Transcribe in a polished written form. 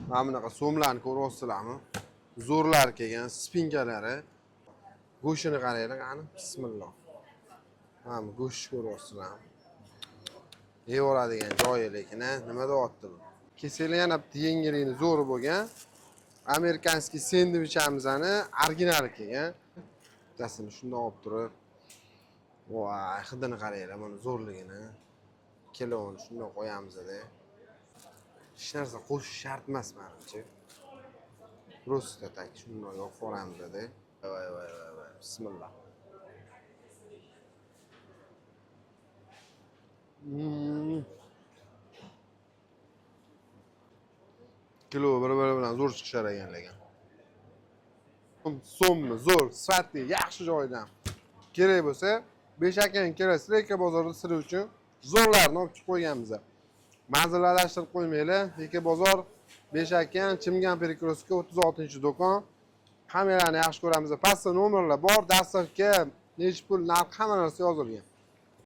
Mana bunaqa so'mlarni ko'ryapsizlarmi? Zo'rlar kelgan, spinkalari. Go'shtini qaranglar, qani. Bismillah. Mana go'sht ko'ryapsizlarmi? Yevoradigan joyi lekin, nima deyapti bu? Keseli yana yengilini zo'r bo'lgan. Amerikanskiy sendvichimizni originali kelgan. Bittasini shunday olib turib. Voy, hidini qaranglar, mana zo'rligini. Kiloni shunday qo'yamiz-da. Hech narsa qo'shish shart emas menimcha. Просто tak shunday yo'q qo'yamiz-da. Voy. Bismillah. Kilo bir-biri bilan zo'r chiqishar ekan lekin. So'mmi, zo'r, sifatli, yaxshi joydan. Kerak bo'lsa, Beshakang kerak Sreka bozorida sizlar uchun zo'rlarni olib chiqib qo'yganmiz. Manzillashtirib qo'ymanglar. Sreka bozor, Beshakang, Chimgan Perikroska 36-do'kon. Kameralarni yaxshi ko'ramiz. Pastda nomerlar bor, dastlabki necha pul narx hamma narsa yozilgan.